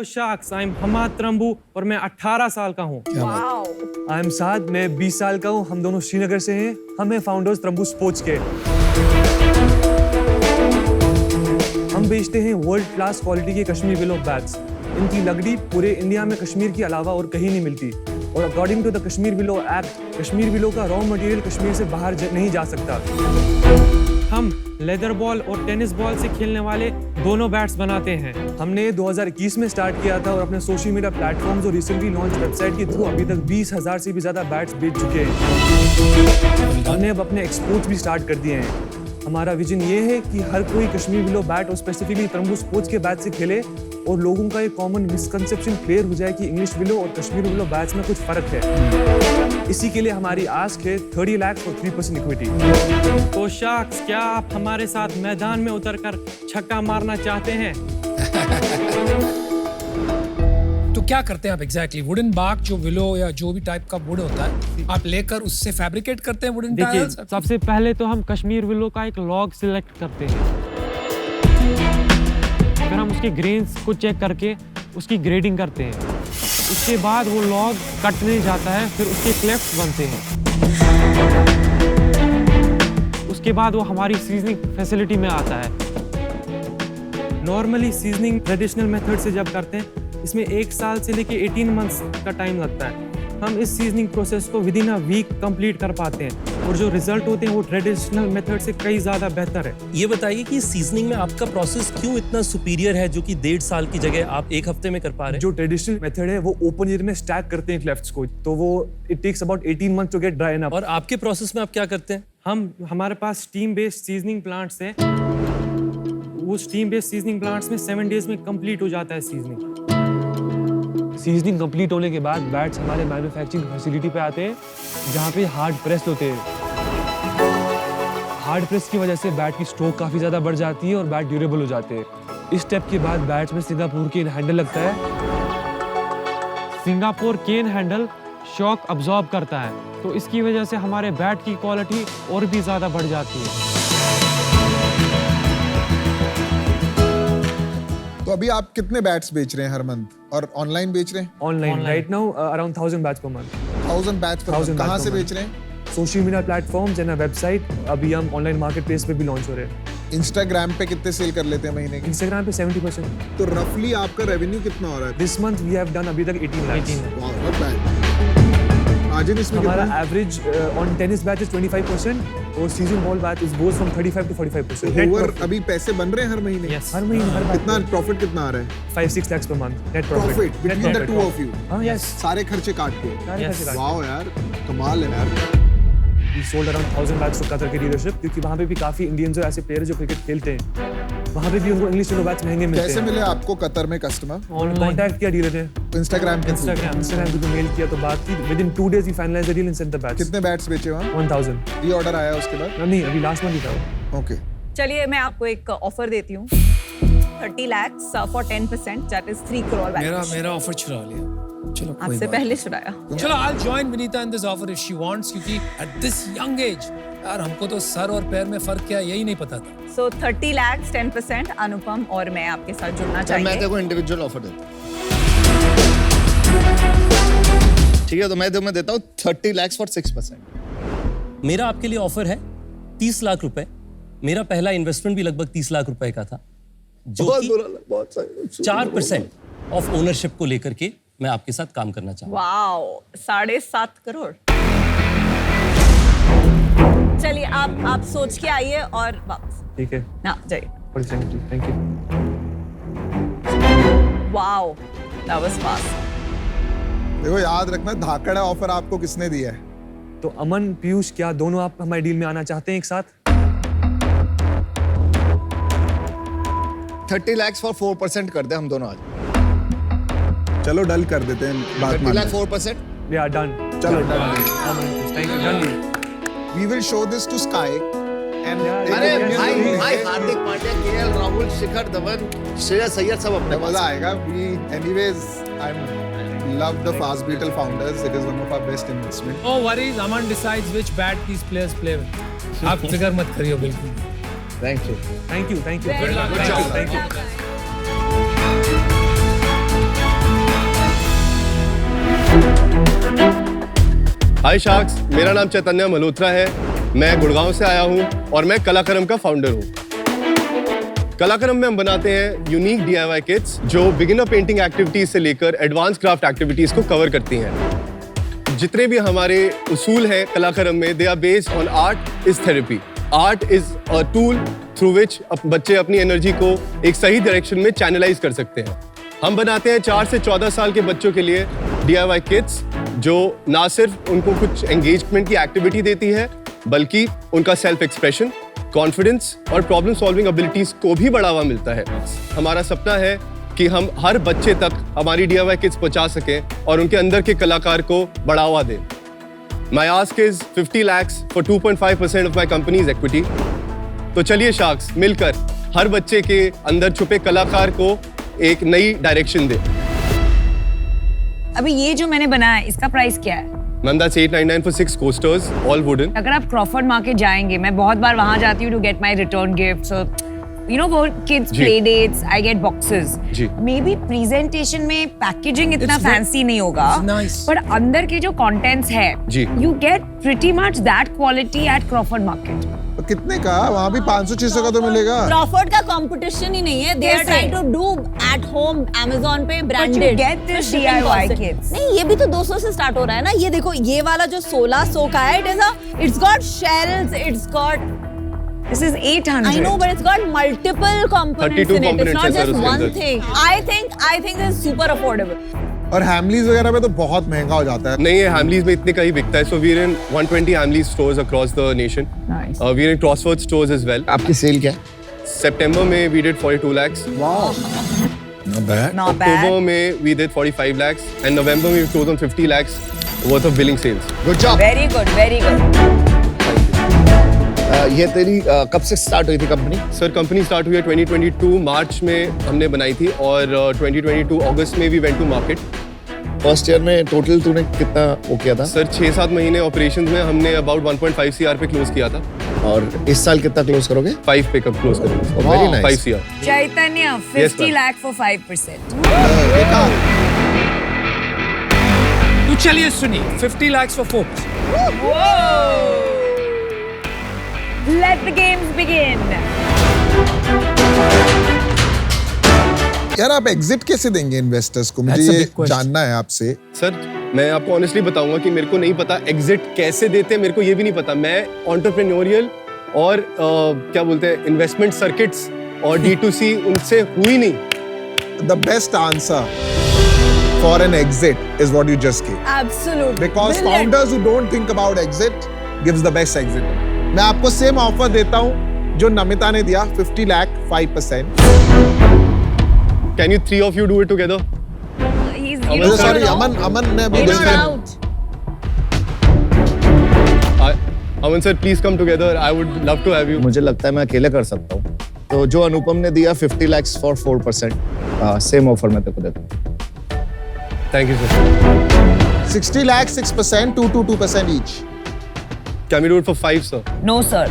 Sharks, I am Hammad त्रम्बू और मैं 18 साल का हूँ। आई एम साद, मैं 20 साल का हूँ। हम दोनों श्रीनगर से हैं। हम हैं फाउंडर्स त्रम्बू स्पोर्ट्स के। हम बेचते हैं वर्ल्ड क्लास क्वालिटी के कश्मीर विलो बैट्स। इनकी लकड़ी पूरे इंडिया में कश्मीर के अलावा और कहीं नहीं मिलती। और according to the Kashmir willow act, Kashmir willow का रॉ मटेरियल कश्मीर से बाहर नहीं जा सकता। हम लेदर बॉल और टेनिस बॉल से खेलने वाले दोनों बैट्स बनाते हैं। हमने 2021 में स्टार्ट किया था और अपने सोशल मीडिया प्लेटफॉर्म्स और रिसेंटली लॉन्च वेबसाइट के थ्रू अभी तक 20,000 से भी ज़्यादा बैट्स बेच चुके हैं। हमने अब अपने एक्सपोर्ट्स भी स्टार्ट कर दिए हैं। हमारा विजन ये है कि हर कोई कश्मीर विलो बैट और स्पेसिफिकली त्रम्बू स्पोर्ट्स के बैट से खेले और लोगों का एक कॉमन मिसकंसेप्शन क्लियर हो जाए कि इंग्लिश विलो और कश्मीर विलो बैट्स में कुछ फ़र्क है। इसी के लिए हमारी आस्क है 30 लाख और 3% इक्विटी। तो शार्क्स, क्या आप हमारे साथ मैदान में उतरकर छक्का मारना चाहते हैं? तो क्या करते हैं आप एग्जैक्टली? वुडन बार्क जो विलो या जो भी टाइप का वुड होता है, आप लेकर उससे फैब्रिकेट करते हैं वुडन देखिए, टाइल्स? सबसे पहले तो हम कश्मीर विलो का एक लॉग सिलेक्ट करते हैं। फिर हम उसके ग्रेन्स को चेक करके उसकी ग्रेडिंग करते हैं। उसके बाद वो लॉग कटने जाता है, फिर उसके क्लेफ्ट बनते हैं। उसके बाद वो हमारी सीजनिंग फैसिलिटी में आता है। नॉर्मली सीजनिंग ट्रेडिशनल मेथड से जब करते हैं, इसमें 1 साल से लेके 18 मंथ्स का टाइम लगता है। हम इस सीजनिंग प्रोसेस को within a week complete कर पाते हैं और जो रिजल्ट होते हैं वो ट्रेडिशनल मेथड से कई ज़्यादा बेहतर है। ये बताइए कि सीजनिंग में आपका प्रोसेस क्यों इतना सुपीरियर है, जो कि 1.5 साल की जगह आप 1 हफ्ते में कर पा रहे हैं? जो ट्रेडिशनल मेथड है वो ओपन एयर में स्टैक करते हैं क्लेफ्ट्स को, तो वो it takes about 18 months to get dry up. और आपके प्रोसेस में आप क्या करते हैं? हमारे पास स्टीम बेस्ड सीजनिंग प्लांट्स है। वो स्टीम बेस्ड सीजनिंग प्लांट्स में 7 डेज में कंप्लीट हो जाता है सीजनिंग। सीजनिंग कंप्लीट होने के बाद बैट्स हमारे मैन्युफैक्चरिंग फैसिलिटी पे आते हैं, जहाँ पे हार्ड प्रेस होते हैं। हार्ड प्रेस की वजह से बैट की स्ट्रोक काफ़ी ज़्यादा बढ़ जाती है और बैट ड्यूरेबल हो जाते हैं। इस स्टेप के बाद बैट्स में सिंगापुर केन हैंडल लगता है। सिंगापुर केन हैंडल शॉक अब्जॉर्ब करता है, तो इसकी वजह से हमारे बैट की क्वालिटी और भी ज़्यादा बढ़ जाती है। तो अभी आप कितने बैट्स बेच रहे हैं हर मंथ और ऑनलाइन बेच रहे हैं? Online right now around 1000 bats per month. 1000 bats per month. कहाँ से बेच रहे हैं? Social media platforms and website. अभी हम ऑनलाइन मार्केट प्लेस पे भी लॉन्च हो रहे हैं। इंस्टाग्राम पे कितने सेल कर लेते हैं महीने की? इंस्टाग्राम पे 70%। तो रफली आपका रेवेन्यू कितना हो रहा है? This month we have done अभी तक 18 लाख। वाह, नॉट बैड। मार्जिन इसमें हमारा कितना? Average on tennis bat is 25% और season ball bat is goes from 35 to 45%। Over अभी पैसे बन रहे हैं हर महीने? Yes. हर महीने हर कितना प्रॉफिट कितना आ रहा है? 5-6 lakhs per month net profit between the two of you? हाँ यस, सारे खर्चे काट के? सारे Yes. खर्चे काट। वाओ यार, कमाल है यार। We sold around 1000 bats to Qatar की डीलरशिप, क्योंकि वहाँ पे भी काफी इंडियंस और ऐसे प्लेयर जो क्रिकेट खेलते हैं, वहाँ पे भी उनको इंग्लिश विलो बैट्स महंगे मिलते हैं। कैसे मिले आपको कतर में कस्टमर? ऑनलाइन कॉन्टैक्ट किया डीलर ने, इंस्टाग्राम के थ्रू? इंस्टाग्राम पे मेल किया तो बात की। Within 2 days we finalised the deal and sent the bats. कितने बैट्स बेचे वहाँ? 1000। ये ऑर्डर आया उसके बाद? नहीं, अभी लास्ट मंथ ही था। ओके। चलिए मैं आपको एक ऑफर देती हूँ। 30 lakhs for 10%, that is 3 crore valuation। मेरा ऑफर चुरा लिया। चलो कोई आपसे बात पहले छुड़ाया। चलो I'll join Vinita in this offer if she wants, क्योंकि at this young age यार हमको तो सर और पैर में फर्क क्या है यही नहीं पता था। So 30 lakhs 10%, अनुपम और मैं आपके साथ जुड़ना मैं चाहिए। तेरे को इंडिविजुअल ऑफर देता हूँ। ठीक है, तो मैं देता हूँ 30 lakhs for 6%। मेरा आपके लिए ऑफर है 30 लाख रुपए। मेरा पहला इन्वेस्टमेंट भी लगभग 30 लाख रुपए का था, जो कि 4% ऑफ ओनरशिप को लेकर के मैं आपके साथ काम करना चाहूँगा। वाओ, 7.5 करोड़। चलिए आप सोच के आइए और वापस ठीक है ना जाइए। Thank you. Wow, that was fast। देखो याद रखना, धाकड़ ऑफर आपको किसने दिया है? तो अमन, पीयूष, क्या दोनों आप हमारे डील में आना चाहते हैं एक साथ? 30 lakhs for 4% कर दे हम दोनों आज। चलो डल कर देते हैं बात 30 मान। lakh 4%। या डन। चलो done. Thank you, done. We will show this to Sky and अरे yes, भाई yes, भाई yes. हार्दिक पांड्या, केएल राहुल, शिखर धवन, श्रेयस अय्यर सब अपने मजा आएगा। We anyways I love the Fast Beetle founders. It is one of our best investment. No worries, Aman decides which bat these players play with। आप फिक्र मत करियो बिल्कुल। Thank you. Thank you, thank you. Very good Thank you, job. thank you। Hi sharks, मेरा नाम चैतन्य मल्होत्रा है। मैं गुड़गांव से आया हूँ और मैं कलाकरम का फाउंडर हूँ। कलाकरम में हम बनाते हैं यूनिक DIY किट्स जो बिगिनर पेंटिंग एक्टिविटीज से लेकर एडवांस क्राफ्ट एक्टिविटीज को कवर करती हैं। जितने भी हमारे उसूल हैं कलाकरम में, they are based on art is therapy. Art is a tool through which बच्चे अपनी एनर्जी को एक सही डायरेक्शन में चैनलाइज कर सकते हैं। हम बनाते हैं 4 से 14 साल के बच्चों के लिए DIY किट्स जो ना सिर्फ उनको कुछ एंगेजमेंट की एक्टिविटी देती है बल्कि उनका सेल्फ एक्सप्रेशन, कॉन्फिडेंस और प्रॉब्लम सॉल्विंग एबिलिटीज को भी बढ़ावा मिलता है। हमारा सपना है कि हम हर बच्चे तक हमारी DIY किट्स पहुंचा सकें और उनके अंदर के कलाकार को बढ़ावा दें। My ask is 50 lakhs for 2.5% of my company's equity. तो चलिए शार्क्स मिलकर हर बच्चे के अंदर छुपे कलाकार को एक नई डायरेक्शन दे। अभी ये जो मैंने बनाया है इसका प्राइस क्या है? Ma'am, that's 899 for 6 coasters, all wooden. अगर आप क्रॉफर्ड मार्केट जाएंगे, मैं बहुत बार वहां जाती हूँ to get my return gifts, you know वो किड्स जी। Play dates, I get boxes. जी। मे बी प्रेजेंटेशन में पैकेजिंग इतना It's not- फैंसी नहीं होगा, It's nice. पर अंदर के जो कंटेंट्स है, जी। You get pretty much that quality at Crawford market. तो कितने का? वहाँ भी 500-600 का तो मिलेगा। क्रॉफर्ड का कंपटीशन ही नहीं है। दे आर कैसे? Trying to do at home Amazon पे you branded get this DIY kits. नहीं, ये भी तो 200 से स्टार्ट हो रहा है ना। ये देखो, ये वाला जो 1600 का है, it's got shells, it's got, This is 800. I know, but it's got multiple components 32 in it. It's components not है सर just उसके one अंदर। thing. I think it's super affordable. और हैमलीज वगैरह में तो बहुत महंगा हो जाता है। नहीं, ये हैमलीज में इतने का ही बिकता है। So we're in 120 Hamleys stores across the nation. Nice. We're in Crossroads stores as well. आपकी सेल क्या है? September में we did 42 lakhs. Not bad. Not bad. October में we did 45 lakhs and November में we closed on 50 lakhs worth of billing sales. Good job. Very good, very good. ये तेरी कब से स्टार्ट हुई थी कंपनी? सर कंपनी स्टार्ट हुई है 2022 मार्च में हमने बनाई थी और 2022 अगस्त में we went to market. First year में टोटल तूने कितना वो किया था? सर 6-7 महीने ऑपरेशंस में हमने अबाउट 1.5 CR पे क्लोज किया था। और इस साल कितना क्लोज करोगे? 5 पे कब क्लोज करेंगे? Very nice. 5 CR। Chaitanya, Yes, 50 ma'am. lakh for 5%. तो चलिए सुनिए, 50 lakhs for 4%. Let the games begin. यार आप एग्जिट कैसे देंगे इन्वेस्टर्स को? मुझे That's a ये big question. जानना है आपसे। सर मैं आपको ऑनेस्टली बताऊंगा कि मेरे को नहीं पता एग्जिट कैसे देते हैं, मेरे को ये भी नहीं पता। मैं एंटरप्रेन्योरियल और क्या बोलते हैं इन्वेस्टमेंट सर्किट्स और D2C उनसे हुई नहीं। The best answer for an exit is what you just gave. Absolutely. Because Brilliant. founders who don't think about exit gives the best exit. मैं आपको सेम ऑफर देता हूँ जो नमिता ने दिया, 50 lakh 5%। Can you 3 of you do it together? He's Aman, sorry sir. अमन ने अभी In or देखा। out? Aman sir, please come together. I would love to have you. मुझे लगता है मैं अकेले कर सकता हूँ। तो जो अनुपम ने दिया 50 lakhs for 4%, सेम ऑफर मैं तेरे को देता हूँ। Thank you sir. 60 lakh 6%, 2% each. Can we do it for 5 sir? No, sir.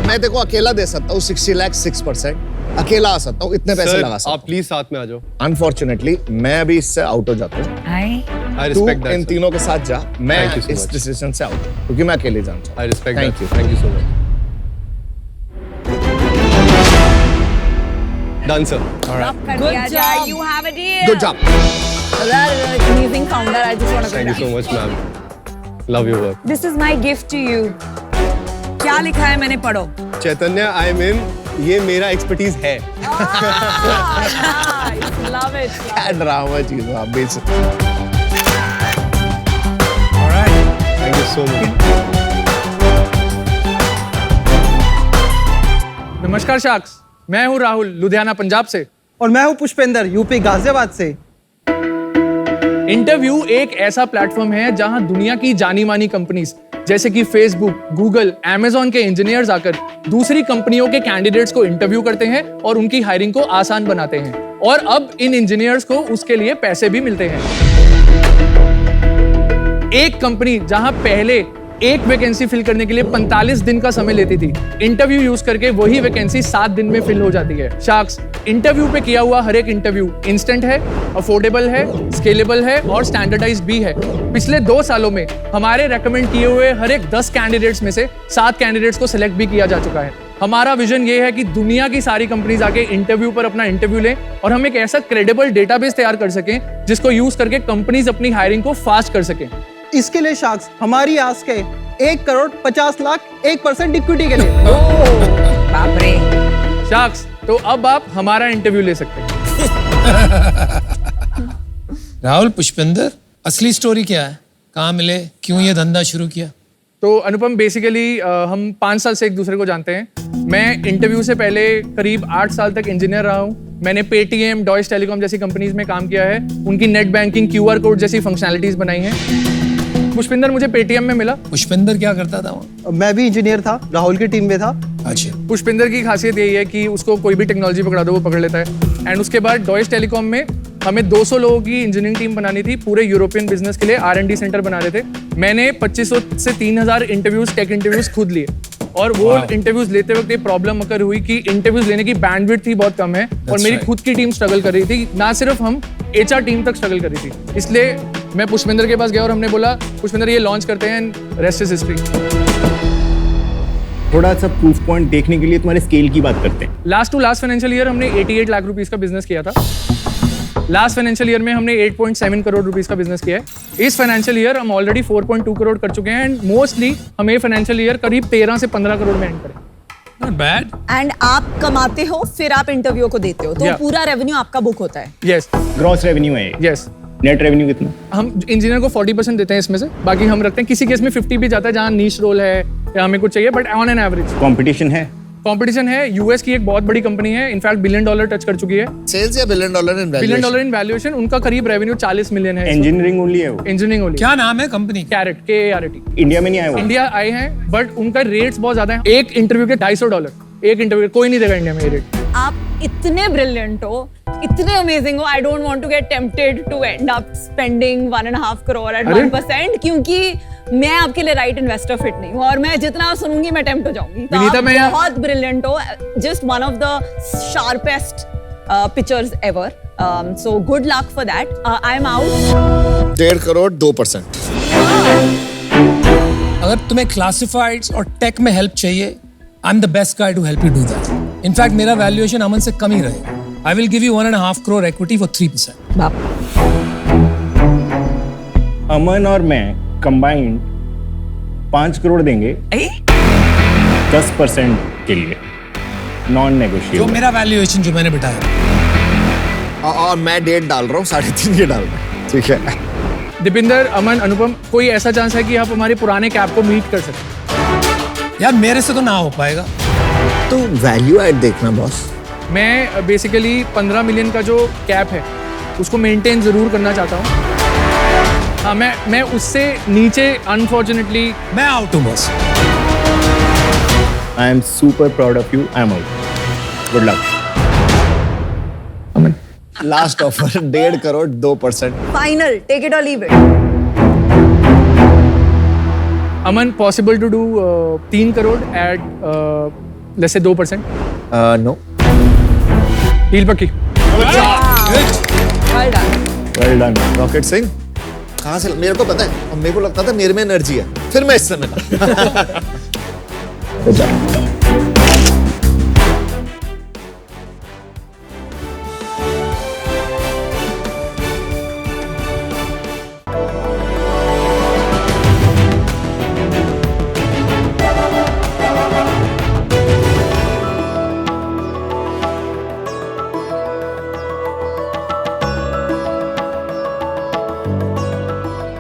मैं तेरे को अकेला दे सकता हूँ 60 lakhs 6%, अकेला आ सकता हूँ, इतने पैसे Sir, लगा सकता आप प्लीज साथ में आ जाओ। हूँ। अनफॉर्चुनेटली मैं अभी इससे आउट हो जाता हूँ। Hi. I तू respect that. In sir. तीनों के साथ जा, मैं Thank you so इस much. डिसीजन से आउट हूँ क्योंकि मैं अकेले जाना चाहता I हूँ। respect Thank that. you. Thank you so much. Done sir. Good job. You have a deal. Good job. That is an amazing founder. I just want to Thank you so much ma'am. Love your work. This is my gift to you. क्या लिखा है मैंने पढ़ो। चैतन्य I am इन, ये मेरा expertise है। Nice. Love it. क्या drama चीज है आप बेच। All right. Thank you so much. नमस्कार शार्क्स, मैं हूं राहुल लुधियाना पंजाब से। और मैं हूं पुष्पेंद्र यूपी गाजियाबाद से। इंटरव्यू एक ऐसा प्लेटफॉर्म है जहां दुनिया की जानी मानी कंपनीज जैसे कि फेसबुक, गूगल, अमेजॉन के इंजीनियर्स आकर दूसरी कंपनियों के कैंडिडेट्स को इंटरव्यू करते हैं और उनकी हायरिंग को आसान बनाते हैं। और अब इन इंजीनियर्स को उसके लिए पैसे भी मिलते हैं। एक कंपनी जहां पहले एक वैकेंसी फिल करने के लिए 45 दिन का समय लेती थी, इंटरव्यू यूज करके वही वैकेंसी 7 दिन में फिल हो जाती है। शार्क्स, इंटरव्यू पे किया हुआ हर एक इंटरव्यू इंस्टेंट है, अफोर्डेबल है, स्केलेबल है और स्टैंडर्डाइज्ड भी है। पिछले 2 सालों में हमारे रेकमेंड किए हुए हर एक 10 कैंडिडेट्स में से 7 कैंडिडेट्स को सिलेक्ट भी किया जा चुका है। हमारा विजन ये है कि दुनिया की सारी कंपनीज आके इंटरव्यू पर अपना इंटरव्यू लें और हम एक ऐसा क्रेडिबल डेटाबेस तैयार कर सकें जिसको यूज करके कंपनीज अपनी हायरिंग को फास्ट कर सकें। इसके लिए शार्क्स हमारी आस्क है 1,50,00,000 1% इक्विटी के लिए। बाप रे। शार्क्स, तो अब आप हमारा इंटरव्यू ले सकते हैं। राहुल, पुष्पेंद्र, असली स्टोरी क्या है? कहाँ मिले, क्यों ये धंधा शुरू किया? तो अनुपम, बेसिकली हम 5 साल से एक दूसरे को जानते हैं। मैं इंटरव्यू से पहले करीब 8 साल तक इंजीनियर रहा हूँ। मैंने पेटीएम, डॉयच टेलीकॉम जैसी कंपनीज में काम किया है, उनकी नेट बैंकिंग, QR कोड जैसी फंक्शनैलिटीज बनाई हैं। पुष्पिंदर मुझे पेटीएम में मिला। पुष्पेंद्र क्या करता था वहाँ? मैं भी इंजीनियर था, राहुल की टीम में था। अच्छा। पुष्पिंदर की खासियत यही है कि उसको कोई भी टेक्नोलॉजी पकड़ा दो वो पकड़ लेता है। एंड उसके बाद डॉयच टेलीकॉम में हमें 200 लोगों की इंजीनियरिंग टीम बनानी थी, पूरे यूरोपियन बिजनेस के लिए R&D सेंटर बना रहे थे। मैंने 2500 से 3000 इंटरव्यूज, टेक इंटरव्यूज खुद लिए। और वो इंटरव्यूज लेते वक्त ये प्रॉब्लम अकर हुई कि इंटरव्यूज लेने की बैंडविड्थ ही बहुत कम है और मेरी खुद की टीम स्ट्रगल कर रही थी, ना सिर्फ हम HR टीम तक स्ट्रगल कर रही थी। इसलिए मैं पुष्पेंद्र के पास गया और हमने बोला, पुष्पेंद्र ये लॉन्च करते हैं, रेस्ट इज हिस्ट्री। थोड़ा सा प्रूफ पॉइंट देखने के लिए तुम्हारे स्केल की बात करते हैं। लास्ट फाइनेंशियल ईयर हमने 88 लाख रुपीस का बिजनेस किया था। लास्ट फाइनेंशियल ईयर में हमने 8.7 करोड़ रुपीस का बिजनेस किया है। इस फाइनेंशियल ईयर हम ऑलरेडी 4.2 करोड़ कर चुके हैं एंड मोस्टली हम ये फाइनेंशियल ईयर करीब 13 से 15 करोड़ में एंड करें। Not bad. एंड आप कमाते हो फिर आप इंटरव्यू को देते हो, तो Yeah. पूरा रेवेन्यू आपका बुक होता है। यस, ग्रॉस रेवेन्यू है। यस। नेट रेवेन्यू कितना? हम इंजीनियर को 40% देते हैं इसमें से, बाकी हम रखते हैं। किसी केस में 50 भी जाता है जहाँ नीश रोल है या हमें कुछ चाहिए, but on an average. Competition है? कंपटीशन है। यूएस की एक बहुत बड़ी कंपनी है, इनफैक्ट $1 बिलियन टच कर चुकी है। सेल्स या $1 बिलियन इन $1 बिलियन वैल्यूएशन, उनका करीब रेवेन्यू 40 मिलियन है। इंजीनियरिंग ओनली है वो? Engineering only. क्या नाम है कंपनी? Carat, KART। इंडिया में नहीं आया वो? इंडिया आए हैं बट उनका रेट्स बहुत ज्यादा है। एक इंटरव्यू के $250, एक इंटरव्यू, कोई नहीं देगा इंडिया में ये रेट। आप इतने ब्रिलियंट हो, इतने अमेजिंग हो, I don't want to get tempted to end up spending 1.5 crore at 1%, क्योंकि मैं आपके लिए राइट इन्वेस्टर फिट नहीं हूँ और मैं जितना सुनूंगी मैं टेम्प्ट हो जाऊंगी। तो आप बहुत ब्रिलियंट हो, just one of the sharpest pitchers ever, so good luck for that. I am out. 1.5 crore 2%। अगर तुम्हें क्लासिफाइड्स और टेक में हेल्प चाहिए, I am the best guy to help you do that. In fact मेरा वैल्यूएशन अमन से कम ही रहेगा। आई विल गिव यू 1.5 करोड़ इक्विटी फॉर 3%। अमन और मैं कंबाइंड 5 करोड़ देंगे 10% के लिए, नॉन नेगोशिएबल। जो मेरा वैल्यूएशन जो मैंने बिठाया। और मैं 1.5 डाल रहा हूँ, 3.5 ये डाल रहा हूँ, ठीक है। दीपिंदर, अमन, अनुपम, कोई ऐसा चांस है कि आप हमारे पुराने कैप को मीट कर सकते? यार मेरे से तो ना हो पाएगा। तो वैल्यू ऐड देखना बॉस। मैं बेसिकली 15 मिलियन का जो कैप है उसको मेंटेन जरूर करना चाहता हूँ। हाँ, मैं उससे नीचे अनफॉर्चुनेटली मैं आउट हूँ boss. I am super proud of you, I am out. Good luck. Aman, last offer 1.5 crore 2%। Final, take it और leave it. Aman, possible to do 3 crore at let's say 2%? No. Deal पक्की। Well done Rocket Singh. कहाँ से? मेरे को पता है, और मेरे को लगता था मेरे में एनर्जी है, फिर मैं इससे मिला।